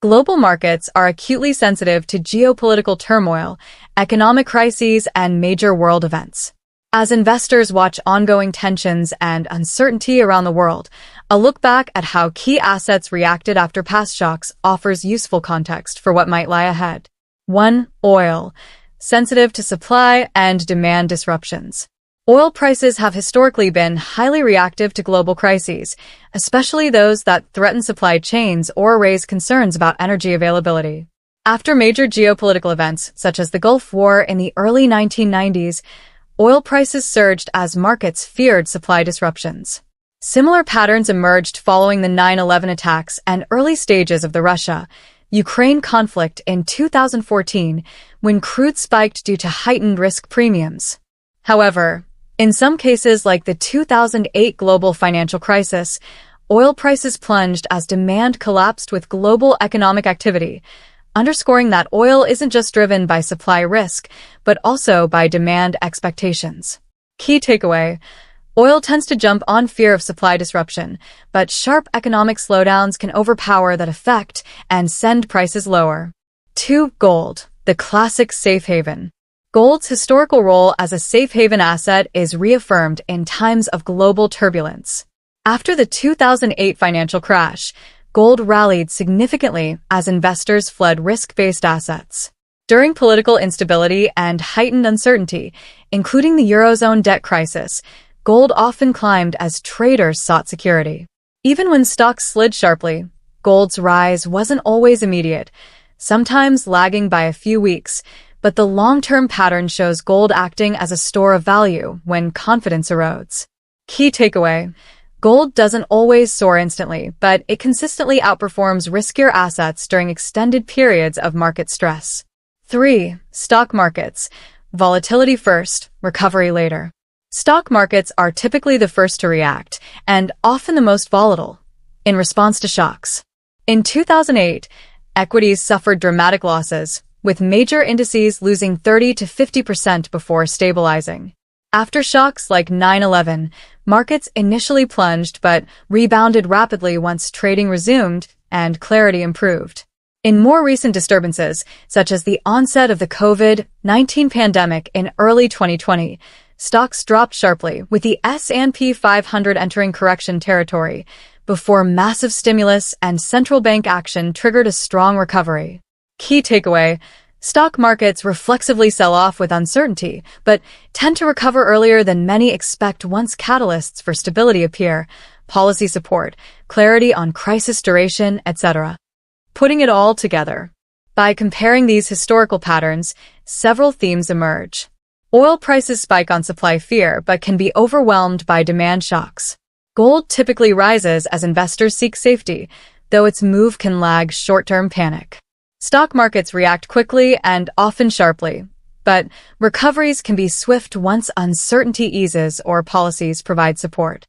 Global markets are acutely sensitive to geopolitical turmoil, economic crises, and major world events. As investors watch ongoing tensions and uncertainty around the world, a look back at how key assets reacted after past shocks offers useful context for what might lie ahead. 1. Oil. Sensitive to supply and demand disruptions. Oil prices have historically been highly reactive to global crises, especially those that threaten supply chains or raise concerns about energy availability. After major geopolitical events, such as the Gulf War in the early 1990s, oil prices surged as markets feared supply disruptions. Similar patterns emerged following the 9/11 attacks and early stages of the Russia-Ukraine conflict in 2014, when crude spiked due to heightened risk premiums. However, in some cases like the 2008 global financial crisis, oil prices plunged as demand collapsed with global economic activity, underscoring that oil isn't just driven by supply risk, but also by demand expectations. Key takeaway: oil tends to jump on fear of supply disruption, but sharp economic slowdowns can overpower that effect and send prices lower. 2. Gold, the classic safe haven. Gold's historical role as a safe haven asset is reaffirmed in times of global turbulence. After the 2008 financial crash, gold rallied significantly as investors fled risk-based assets. During political instability and heightened uncertainty, including the Eurozone debt crisis, gold often climbed as traders sought security. Even when stocks slid sharply, gold's rise wasn't always immediate, sometimes lagging by a few weeks, but the long-term pattern shows gold acting as a store of value when confidence erodes. Key takeaway: gold doesn't always soar instantly, but it consistently outperforms riskier assets during extended periods of market stress. 3. Stock markets. Volatility first, recovery later. Stock markets are typically the first to react, and often the most volatile, in response to shocks. In 2008, equities suffered dramatic losses, with major indices losing 30 to 50% before stabilizing. After shocks like 9/11, markets initially plunged but rebounded rapidly once trading resumed and clarity improved. In more recent disturbances, such as the onset of the COVID-19 pandemic in early 2020, stocks dropped sharply, with the S&P 500 entering correction territory, before massive stimulus and central bank action triggered a strong recovery. Key takeaway: stock markets reflexively sell off with uncertainty, but tend to recover earlier than many expect once catalysts for stability appear, policy support, clarity on crisis duration, etc. Putting it all together, by comparing these historical patterns, several themes emerge. Oil prices spike on supply fear but can be overwhelmed by demand shocks. Gold typically rises as investors seek safety, though its move can lag short-term panic. Stock markets react quickly and often sharply, but recoveries can be swift once uncertainty eases or policies provide support.